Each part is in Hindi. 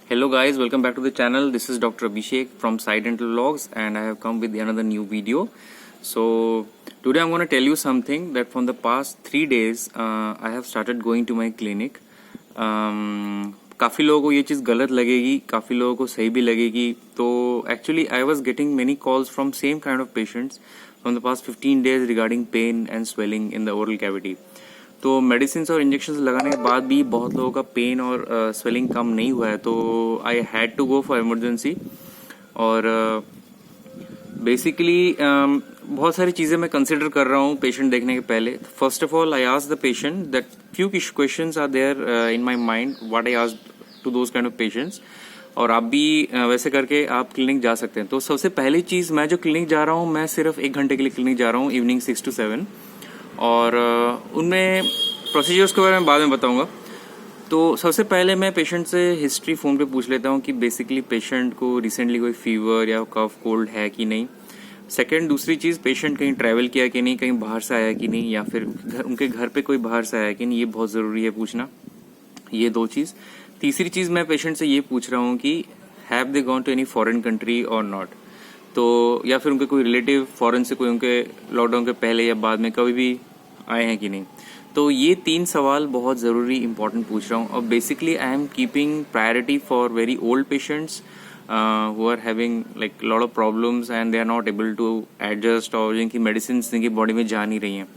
Hello guys, welcome back to the channel. This is Dr. Abhishek from Side Dental Vlogs and I have come with another new video. So today I'm going to tell you something that from the past 3 days I have started going to my clinic. काफ़ी लोगों को ये चीज़ गलत लगेगी, काफ़ी लोगों को सही भी लगेगी. तो actually I was getting many calls from same kind of patients from the past 15 days regarding pain and swelling in the oral cavity. तो मेडिसिन और इंजेक्शन लगाने के बाद भी बहुत लोगों का पेन और स्वेलिंग कम नहीं हुआ है, तो I had to go for emergency. और बेसिकली बहुत सारी चीज़ें मैं कंसिडर कर रहा हूँ पेशेंट देखने के पहले. First of all I ask the patient that few questions are there in my mind what I ask to those kind of patients. और आप भी वैसे करके आप क्लिनिक जा सकते हैं. तो सबसे पहली चीज़, मैं जो क्लिनिक जा रहा हूँ, मैं सिर्फ 1 घंटे के लिए क्लिनिक जा रहा हूँ, इवनिंग 6 to 7. और उनमें प्रोसीजर्स के बारे में बाद में बताऊंगा. तो सबसे पहले मैं पेशेंट से हिस्ट्री फ़ोन पे पूछ लेता हूँ कि बेसिकली पेशेंट को रिसेंटली कोई फीवर या कफ कोल्ड है कि नहीं. सेकंड, दूसरी चीज़, पेशेंट कहीं ट्रैवल किया कि नहीं, कहीं बाहर से आया कि नहीं, या फिर उनके घर पे कोई बाहर से आया कि नहीं, ये बहुत ज़रूरी है पूछना. ये 2 चीज़. तीसरी चीज़, मैं पेशेंट से ये पूछ रहा हूँ कि have they gone to any foreign country और नॉट. तो या फिर उनके कोई रिलेटिव फॉरेन से कोई उनके लॉकडाउन के पहले या बाद में कभी भी आए हैं कि नहीं. तो ये 3 सवाल बहुत ज़रूरी इंपॉर्टेंट पूछ रहा हूँ. और basically I am keeping priority for very old patients who are having like lot of problems and they are not able to adjust, और जिनकी मेडिसिन जिनकी बॉडी में जा नहीं रही हैं.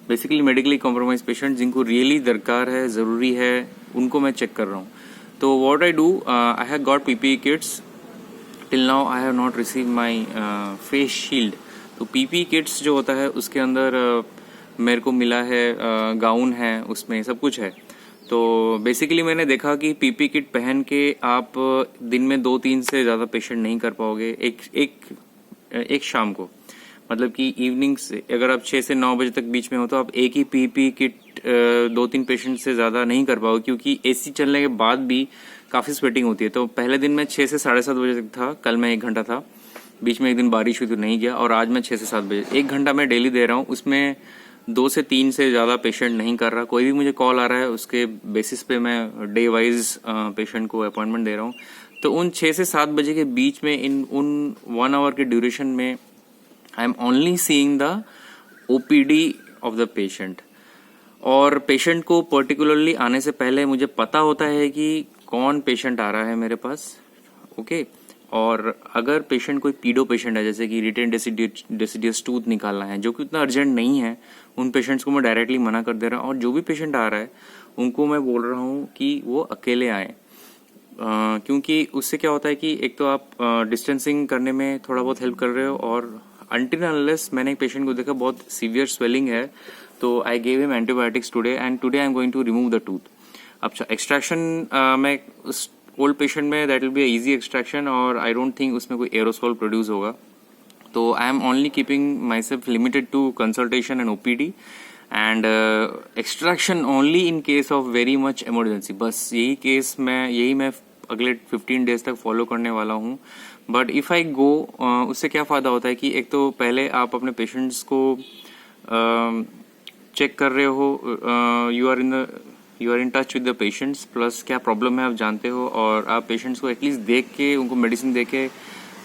बेसिकली मेडिकली कॉम्प्रोमाइज पेशेंट जिनको रियली दरकार है, ज़रूरी है, उनको मैं चेक कर रहा हूँ. तो what I do, I have got PPE kits. Till now I have not receive my face shield. तो PPE किट्स जो होता है उसके अंदर मेरे को मिला है, गाउन है, उसमें सब कुछ है. तो बेसिकली मैंने देखा कि PPE किट पहन के आप दिन में 2-3 से ज़्यादा पेशेंट नहीं कर पाओगे एक शाम को. मतलब कि इवनिंग से अगर आप 6 से 9 बजे तक बीच में हो तो आप एक ही PPE किट 2-3 पेशेंट से ज़्यादा नहीं कर पाओगे, क्योंकि AC चलने के बाद भी काफ़ी स्वेटिंग होती है. तो पहले दिन मैं 6 से 7:30 बजे तक था, कल मैं 1 घंटा था, बीच में एक दिन बारिश हुई तो नहीं गया, और आज मैं 6 से 7 बजे 1 घंटा मैं डेली दे रहा हूँ. उसमें 2 से 3 से ज़्यादा पेशेंट नहीं कर रहा. कोई भी मुझे कॉल आ रहा है उसके बेसिस पे मैं डे वाइज पेशेंट को अपॉइंटमेंट दे रहा हूँ. तो उन 6 से 7 बजे के बीच में उन 1 आवर के ड्यूरेशन में आई am only seeing the OPD of the patient. और पेशेंट को पर्टिकुलरली आने से पहले मुझे पता होता है कि कौन पेशेंट आ रहा है मेरे पास. ओके. और अगर पेशेंट कोई पीडो पेशेंट है, जैसे कि रिटेन डेसिडियस टूथ निकालना है, जो कि उतना अर्जेंट नहीं है, उन पेशेंट्स को मैं डायरेक्टली मना कर दे रहा हूँ. और जो भी पेशेंट आ रहा है उनको मैं बोल रहा हूँ कि वो अकेले आए, क्योंकि उससे क्या होता है कि एक तो आप डिस्टेंसिंग करने में थोड़ा बहुत हेल्प कर रहे हो, और अनटिल अनलेस मैंने एक पेशेंट को देखा बहुत सीवियर स्वेलिंग है, तो I gave him antibiotics today and today I am going to remove the tooth. अच्छा, एक्सट्रैक्शन में उस ओल्ड पेशेंट में that will be easy extraction, और आई डोंट थिंक उसमें कोई एरोसोल प्रोड्यूस होगा. तो I am only keeping myself limited to consultation and OPD and extraction only in case of very much emergency. बस यही मैं अगले 15 डेज तक फॉलो करने वाला हूँ. बट इफ़ आई गो, उससे क्या फ़ायदा होता है कि एक तो पहले आप अपने पेशेंट्स को चेक कर रहे हो, you are in touch with the patients, plus क्या प्रॉब्लम है आप जानते हो, और आप पेशेंट्स को एटलीस्ट देख के, उनको मेडिसिन दे के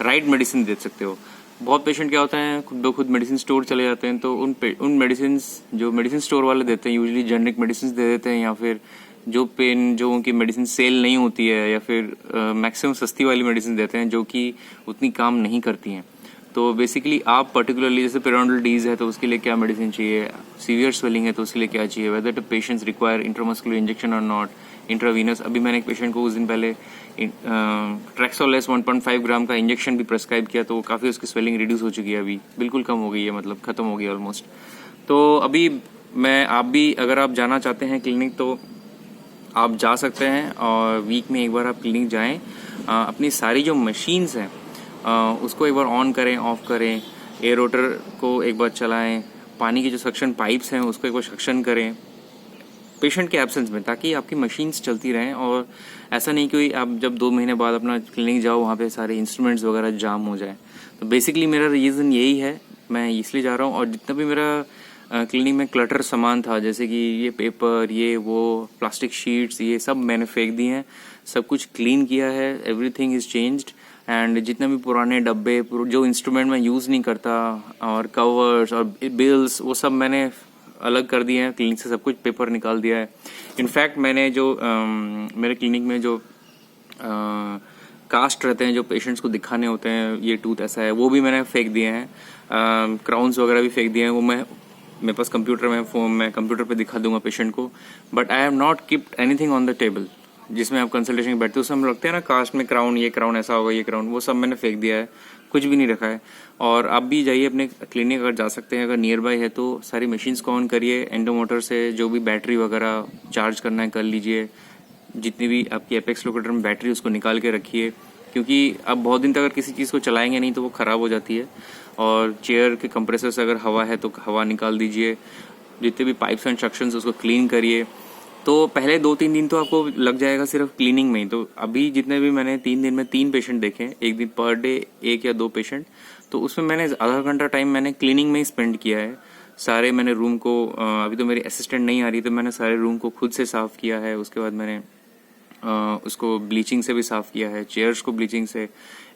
राइट मेडिसिन दे सकते हो. बहुत पेशेंट क्या होता है, खुद ब खुद मेडिसिन स्टोर चले जाते हैं, तो उन मेडिसिन जो मेडिसिन स्टोर वाले देते हैं यूजुअली जेनरिक मेडिसिन दे देते हैं, या फिर जो उनकी मेडिसिन सेल नहीं होती है, या फिर मैक्सिमम सस्ती वाली मेडिसिन देते हैं जो कि उतनी काम नहीं करती हैं. तो बेसिकली आप पर्टिकुलरली जैसे पेरियोडल डीज है तो उसके लिए क्या मेडिसिन चाहिए, सीवियर स्वेलिंग है तो उसके लिए क्या चाहिए, whether the patients require intramuscular injection और नॉट, इंट्रावीनस. अभी मैंने एक पेशेंट को उस दिन पहले ट्रैक्सोलेस 1.5 ग्राम का इंजेक्शन भी प्रेस्क्राइब किया, तो काफ़ी उसकी स्वेलिंग रिड्यूस हो चुकी है, अभी बिल्कुल कम हो गई है, मतलब खत्म हो गई ऑलमोस्ट. तो अभी आप भी अगर आप जाना चाहते हैं क्लिनिक तो आप जा सकते हैं, और वीक में एक बार आप क्लिनिक जाएँ. अपनी सारी जो मशीन्स हैं उसको एक बार ऑन करें, ऑफ करें, एयर रोटर को एक बार चलाएं, पानी की जो सक्शन पाइप्स हैं उसको एक बार सक्शन करें पेशेंट के एब्सेंस में, ताकि आपकी मशीन्स चलती रहें. और ऐसा नहीं कि आप जब 2 महीने बाद अपना क्लिनिक जाओ वहाँ पे सारे इंस्ट्रूमेंट्स वगैरह जाम हो जाए. तो बेसिकली मेरा रीज़न यही है, मैं इसलिए जा रहा हूँ. और जितना भी मेरा क्लिनिक में क्लटर सामान था, जैसे कि ये पेपर, ये वो प्लास्टिक शीट्स, ये सब मैंने फेंक दिए हैं. सब कुछ क्लीन किया है, एवरीथिंग इज चेंज्ड। एंड जितने भी पुराने डब्बे, जो इंस्ट्रूमेंट मैं यूज़ नहीं करता, और कवर्स और बिल्स, वो सब मैंने अलग कर दिए हैं क्लिनिक से, सब कुछ पेपर निकाल दिया है। इनफैक्ट मैंने जो मेरे क्लिनिक में जो कास्ट रहते हैं, जो पेशेंट्स को दिखाने होते हैं ये टूथ ऐसा है, वो भी मैंने फेंक दिए हैं। क्राउन्स वगैरह भी फेंक दिए हैं, वो मेरे पास कंप्यूटर में फोन में कंप्यूटर पे दिखा दूंगा पेशेंट को। But I have not keeped anything on the table. जिसमें आप कंसल्टेशन में बैठते हो, उसमें हम रखते हैं ना कास्ट में क्राउन, ये क्राउन ऐसा होगा, ये क्राउन, वो सब मैंने फेंक दिया है, कुछ भी नहीं रखा है। और आप भी जाइए अपने क्लिनिक, अगर जा सकते हैं, अगर नियर बाय है तो सारी मशीन्स को ऑन करिए, एंडोमोटर से जो भी बैटरी वगैरह चार्ज करना है कर लीजिए। जितनी भी आपकी एपेक्स लोकेटर में बैटरी, उसको निकाल के रखिए, क्योंकि आप बहुत दिन तक अगर किसी चीज़ को चलाएंगे नहीं तो वो ख़राब हो जाती है। और चेयर के कंप्रेसर से अगर हवा है तो हवा निकाल दीजिए। जितने भी पाइप्स एंड सक्शंस उसको क्लीन करिए। तो पहले 2-3 दिन तो आपको लग जाएगा सिर्फ क्लीनिंग में ही। तो अभी जितने भी मैंने 3 दिन में 3 पेशेंट देखे हैं, एक दिन पर डे 1 या 2 पेशेंट, तो उसमें मैंने आधा घंटा टाइम मैंने क्लीनिंग में ही स्पेंड किया है। सारे मैंने रूम को, अभी तो मेरी असिस्टेंट नहीं आ रही, तो मैंने सारे रूम को खुद से साफ़ किया है। उसके बाद मैंने उसको ब्लीचिंग से भी साफ़ किया है, चेयर्स को ब्लीचिंग से,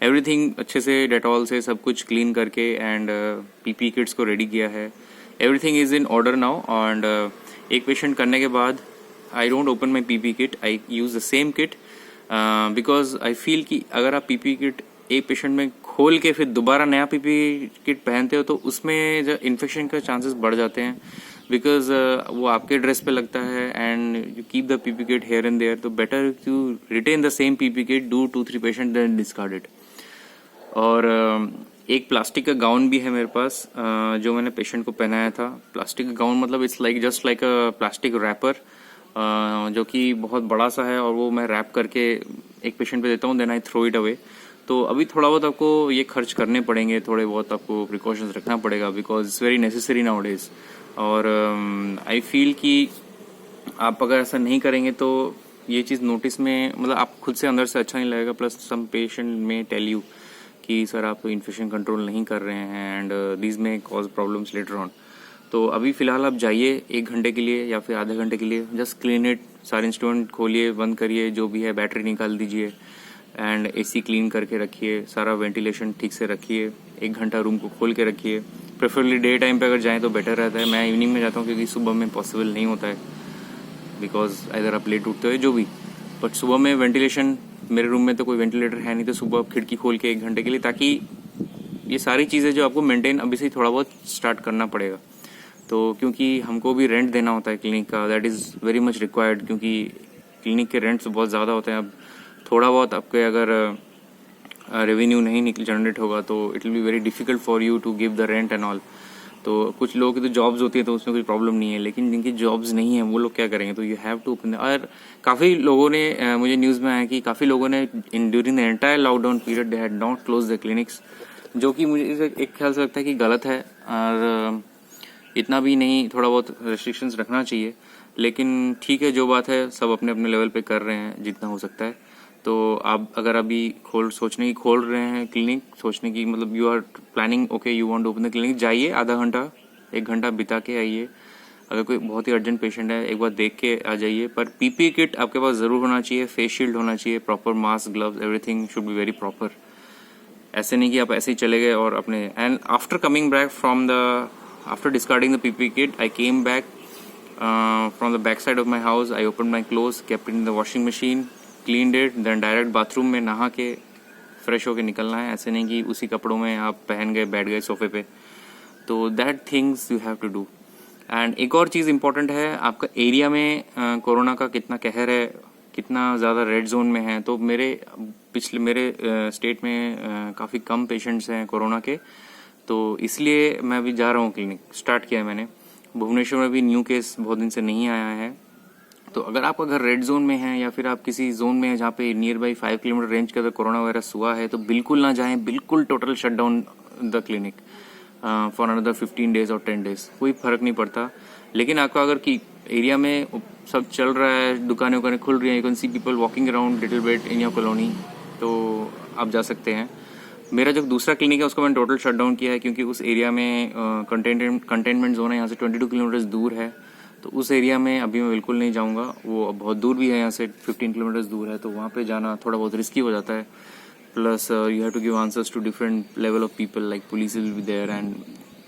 एवरीथिंग अच्छे से डेटॉल से सब कुछ क्लीन करके, एंड पीपी किट्स को रेडी किया है। Everything is in order now. And एक पेशेंट करने के बाद I don't open my PP kit. I use the same kit because I feel कि अगर आप PP kit एक पेशेंट में खोल के फिर दोबारा नया PP kit पहनते हो तो उसमें जो इन्फेक्शन का चांसेस बढ़ जाते हैं, बिकॉज वो आपके ड्रेस पे लगता है and you keep the PP kit here and there। तो better to retain the same PP kit, do 2-3 patient then discard it. और एक प्लास्टिक का गाउन भी है मेरे पास, जो मैंने पेशेंट को पहनाया था। प्लास्टिक का गाउन मतलब it's like just like a plastic wrapper, जो कि बहुत बड़ा सा है, और वो मैं रैप करके एक पेशेंट पे देता हूँ, then I throw it away. तो अभी थोड़ा बहुत आपको ये खर्च करने पड़ेंगे, थोड़े बहुत आपको प्रिकॉशंस रखना पड़ेगा, because it's very necessary now days. और आई फील कि आप अगर ऐसा नहीं करेंगे तो ये चीज़ नोटिस में, मतलब आप खुद से अंदर से अच्छा नहीं लगेगा। प्लस सम पेशेंट में टेल यू कि सर आप इन्फेक्शन कंट्रोल नहीं कर रहे हैं, एंड दिस में कॉज प्रॉब्लम्स लेटर ऑन। तो अभी फिलहाल आप जाइए 1 घंटे के लिए या फिर आधे घंटे के लिए, जस्ट क्लीन इट, सारे इंस्ट्रूमेंट खोलिए, बंद करिए, जो भी है बैटरी निकाल दीजिए, एंड एसी क्लीन करके रखिए, सारा वेंटिलेशन ठीक से रखिए। 1 घंटा रूम को खोल के रखिए। प्रेफरेबली डे टाइम पे अगर जाएं तो बेटर रहता है। मैं इवनिंग में जाता हूँ क्योंकि सुबह में पॉसिबल नहीं होता है, बिकॉज अगर आप लेट उठते हो जो भी, बट सुबह में वेंटिलेशन, मेरे रूम में तो कोई वेंटिलेटर है नहीं, तो सुबह आप खिड़की खोल के 1 घंटे के लिए, ताकि ये सारी चीज़ें जो आपको मेंटेन अभी से थोड़ा बहुत स्टार्ट करना पड़ेगा। तो क्योंकि हमको भी रेंट देना होता है क्लिनिक का, that is very much required, क्योंकि क्लिनिक के रेंट्स बहुत ज़्यादा होते हैं। अब थोड़ा बहुत आपके अगर रेवेन्यू नहीं जनरेट होगा तो it will be very difficult for you to give the rent and all. तो कुछ लोगों की तो जॉब्स होती है तो उसमें कोई प्रॉब्लम नहीं है, लेकिन जिनकी जॉब्स नहीं है वो लोग क्या करेंगे? तो यू हैव टू ओपन। और काफ़ी लोगों ने मुझे न्यूज़ में आया कि काफ़ी लोगों ने during the entire lockdown period they had not close the clinics, जो कि मुझे एक ख्याल से लगता है कि गलत है। और इतना भी नहीं, थोड़ा बहुत रेस्ट्रिक्शंस रखना चाहिए, लेकिन ठीक है, जो बात है सब अपने अपने लेवल पे कर रहे हैं जितना हो सकता है। तो आप अगर अभी सोचने की खोल रहे हैं क्लिनिक, सोचने की मतलब you are planning okay you want to open the clinic, जाइए, आधा घंटा 1 घंटा बिता के आइए। अगर कोई बहुत ही अर्जेंट पेशेंट है एक बार देख के आ जाइए, पर पीपी किट आपके पास ज़रूर होना चाहिए, फेस शील्ड होना चाहिए, proper mask, gloves, everything should be very proper. ऐसे नहीं कि आप ऐसे ही चले गए और अपने, and after coming back from the after discarding the PP kit, I came back from the back side of my house. I opened my clothes, kept it in the washing machine, cleaned it, then direct bathroom में नहा के फ्रेश होके निकलना है। ऐसे नहीं कि उसी कपड़ों में आप पहन गए बैठ गए सोफे पे। तो that things you have to do। And एक और चीज़ इम्पोर्टेंट है, आपका एरिया में कोरोना का कितना कहर है, कितना ज़्यादा रेड जोन में है। तो मेरे स्टेट में काफ़ी कम पेशेंट्स हैं कोरोना के, तो इसलिए मैं अभी जा रहा हूँ क्लिनिक, स्टार्ट किया है मैंने। भुवनेश्वर में भी न्यू केस बहुत दिन से नहीं आया है। तो अगर आपका घर रेड जोन में है या फिर आप किसी जोन में है जहाँ पे नियर बाई 5 किलोमीटर रेंज के अंदर कोरोना वायरस हुआ है, तो बिल्कुल ना जाएं, बिल्कुल total shut down the clinic for another 15 days और 10 डेज, कोई फर्क नहीं पड़ता। लेकिन आपका अगर कि एरिया में सब चल रहा है, दुकानें उकानें खुल रही हैं, you can see people walking around little bit in your colony, तो आप जा सकते हैं। मेरा जो दूसरा क्लिनिक है उसको मैंने टोटल शट डाउन किया है, क्योंकि उस एरिया में कंटेनमेंट जोन है, यहाँ से 22 किलोमीटर दूर है। तो उस एरिया में अभी मैं बिल्कुल नहीं जाऊंगा, वो अब बहुत दूर भी है, यहाँ से 15 किलोमीटर्स दूर है, तो वहाँ पे जाना थोड़ा बहुत रिस्की हो जाता है। Plus you have to give answers to different level of people, like police will be there, and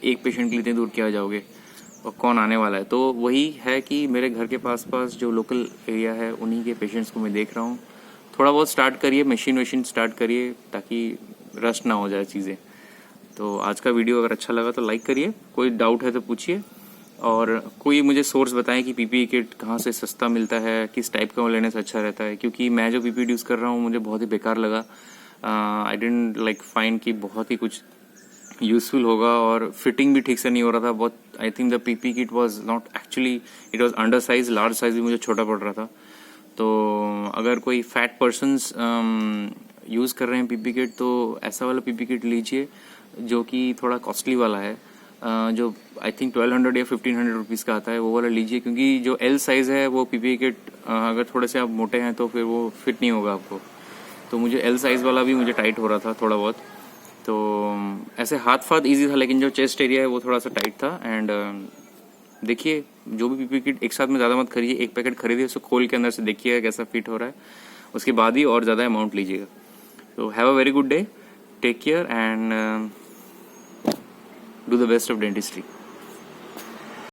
एक पेशेंट के लिए इतनी दूर क्या जाओगे और कौन आने वाला है। तो वही है कि मेरे घर के पास जो लोकल एरिया है उन्हीं के पेशेंट्स को मैं देख रहा हूँ। थोड़ा बहुत स्टार्ट करिए, मशीन स्टार्ट करिए, ताकि रश ना हो जाए चीज़ें। तो आज का वीडियो अगर अच्छा लगा तो लाइक करिए, कोई डाउट है तो पूछिए, और कोई मुझे सोर्स बताएं कि पीपीई किट कहाँ से सस्ता मिलता है, किस टाइप का वो लेने से अच्छा रहता है। क्योंकि मैं जो पीपीई यूज़ कर रहा हूँ मुझे बहुत ही बेकार लगा। आई डिडंट लाइक फाइंड कि बहुत ही कुछ यूजफुल होगा, और फिटिंग भी ठीक से नहीं हो रहा था बहुत। I think the PPE kit was not actually, it was under size, large size भी मुझे छोटा पड़ रहा था। तो अगर कोई फैट पर्सन्स यूज़ कर रहे हैं पीपीई किट, तो ऐसा वाला पीपीई किट लीजिए जो कि थोड़ा कॉस्टली वाला है, जो आई थिंक 1200 या 1500 रुपीज़ का आता है, वो वाला लीजिए। क्योंकि जो एल साइज़ है वो पीपीई किट, अगर थोड़े से आप मोटे हैं तो फिर वो फिट नहीं होगा आपको। तो मुझे एल साइज़ वाला भी मुझे टाइट हो रहा था थोड़ा बहुत। तो ऐसे हाथ ईजी था, लेकिन जो चेस्ट एरिया है वो थोड़ा सा टाइट था। एंड देखिए, जो भी पीपीई किट एक साथ में ज़्यादा मत खरीदिए, एक पैकेट खरीदिए, उसको खोल के अंदर से देखिए कैसा फिट हो रहा है, उसके बाद ही और ज़्यादा अमाउंट लीजिएगा। तो have a very good day, take care, and do the best of dentistry.